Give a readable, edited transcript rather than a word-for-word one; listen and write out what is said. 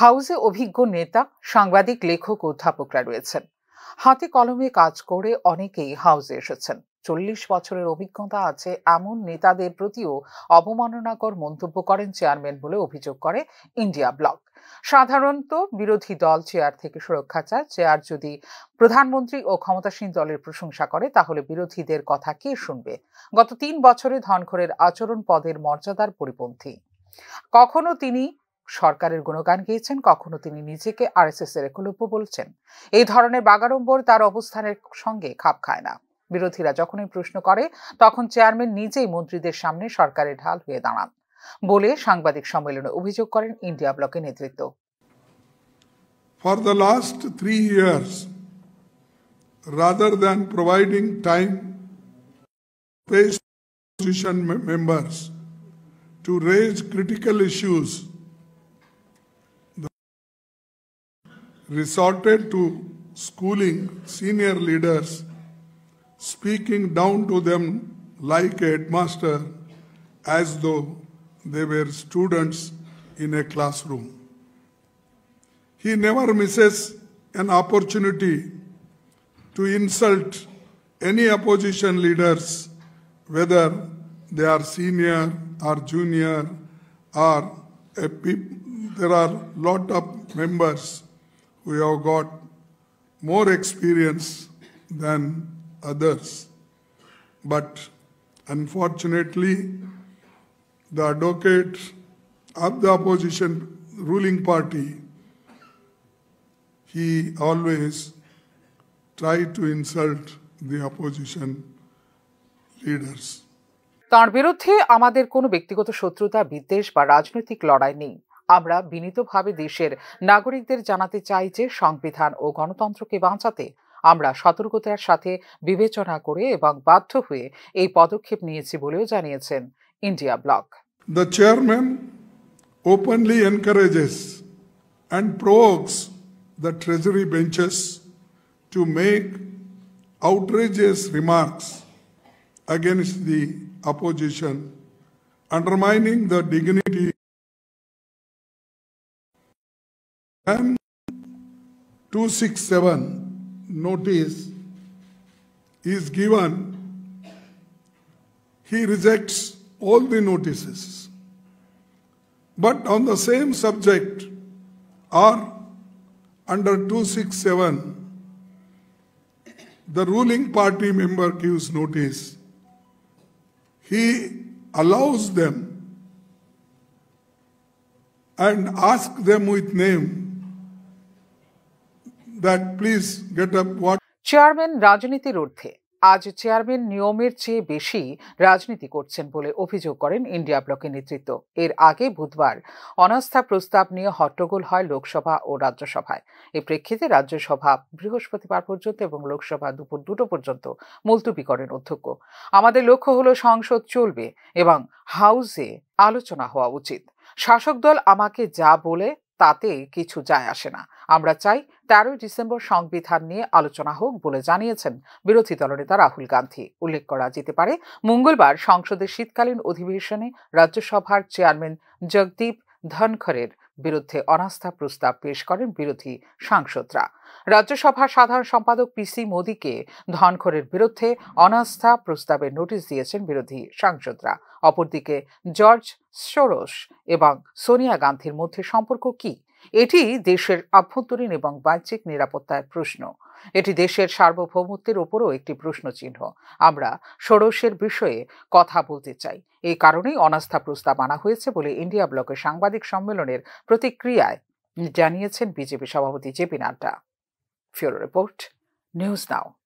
হাউসে অভিজ্ঞ নেতা, সাংবাদিক, লেখক, অধ্যাপকরা রয়েছেন। হাতে কলমে কাজ করে অনেকেই হাউসে এসেছেন। 40 বছরের অভিজ্ঞতা আছে এমন নেতাদের প্রতিও অবমাননাকর মন্তব্য করেন চেয়ারম্যান বলে অভিযোগ করে ইন্ডিয়া ব্লক। সাধারণত বিরোধী দল চেয়ার থেকে সুরক্ষা চায়। চেয়ার যদি প্রধানমন্ত্রী ও ক্ষমতাসীন দলের প্রশংসা করে তাহলে বিরোধীদের কথা কে শুনবে? গত 3 বছরে ধনখড়ের আচরণ পদের মর্যাদার পরিপন্থী। কখনো তিনি সরকারের গুণগান গেয়েছেন, কখনো তিনি নিজেকে আরএসএস এর একলব্য বলছেন। এই ধরনের বাগাড়ম্বর তার অবস্থানের সঙ্গে খাপ খায় না। বিরোধীরা যখনই প্রশ্ন করে তখন চেয়ারম্যান নিজেই মন্ত্রীদের সামনে সরকারের ঢাল হয়ে দাঁড়ান বলে সাংবাদিক সম্মেলনে অভিযোগ করেন ইন্ডিয়া ব্লকের নেতৃত্ব। For the last 3 years, rather than providing time to opposition members to raise critical issues, resorted to schooling senior leaders, speaking down to them like a headmaster as though they were students in a classroom. He never misses an opportunity to insult any opposition leaders, whether they are senior or junior, or there are lot of members who have got more experience than others. But unfortunately, the advocate of the opposition ruling party, he always tried to insult the opposition leaders. তার বিরুদ্ধে আমাদের কোনো ব্যক্তিগত শত্রুতা, বিদ্বেষ বা রাজনৈতিক লড়াই নেই। আমরা বিনীতভাবে দেশের নাগরিকদের জানাতে চাই যে সংবিধান ও গণতন্ত্রকে বাঁচাতে আমরা সতর্কতার সাথে বিবেচনা করে এবং বাধ্য হয়ে এই পদক্ষেপ নিয়েছি বলেও জানিয়েছেন India block. The chairman openly encourages and provokes the treasury benches to make outrageous remarks against the opposition, undermining the dignity. When 267 notice is given, he rejects all the notices. But on the same subject or under 267, the ruling party member gives notice. He allows them and asks them with name that please get up. What chairman রাজনীতির ঊর্ধ্বে। আজ chairman নিয়মের চেয়ে বেশি রাজনীতি করছেন বলে অভিযোগ করেন ইন্ডিয়া ব্লকের নেতৃত্ব। এর আগে বুধবার অনাস্থা প্রস্তাব নিয়ে হট্টগোল হয় লোকসভা ও রাজ্যসভায়। এই প্রেক্ষিতে রাজ্যসভা বৃহস্পতিবার পর্যন্ত এবং লোকসভা দুপুর 2টো পর্যন্ত মুলতবি করেন অধ্যক্ষ। আমাদের লক্ষ্য হলো সংসদ চলবে এবং হাউসে আলোচনা হওয়া উচিত। শাসক দল আমাকে যা বলে তাতে কিছু যায় আসে না। আমরা চাই 13 ডিসেম্বর সংবিধান নিয়ে আলোচনা হোক বলে জানিয়েছেন বিরোধী দলনেতা রাহুল গান্ধী। উল্লেখ করা যেতে পারে, মঙ্গলবার সংসদের শীতকালীন অধিবেশনে রাজ্যসভার চেয়ারম্যান জগদীপ ধনখড়ের বিরুদ্ধে অনাস্থা প্রস্তাব পেশ করেন বিরোধী সাংসদরা। রাজ্যসভার সাধারণ সম্পাদক পিসি মোদীকে ধনখড়ের বিরুদ্ধে অনাস্থা প্রস্তাবের নোটিশ দিয়েছেন বিরোধী সাংসদরা। অপরদিকে জর্জ সোরস এবং সোনিয়া গান্ধীর মধ্যে সম্পর্ক কি? এটি দেশের আভ্যন্তরীণ এবং বাহ্যিক নিরাপত্তার প্রশ্ন। এটি দেশের সার্বভৌমত্বের উপরও একটি প্রশ্ন চিহ্ন। আমরা সোরসের বিষয়ে কথা বলতে চাই। এই কারণেই অনাস্থা প্রস্তাব আনা হয়েছে বলে ইন্ডিয়া ব্লকের সাংবাদিক সম্মেলনের প্রতিক্রিয়ায় জানিয়েছেন বিজেপি সভাপতি JP Nadda. Bureau report, news নাও।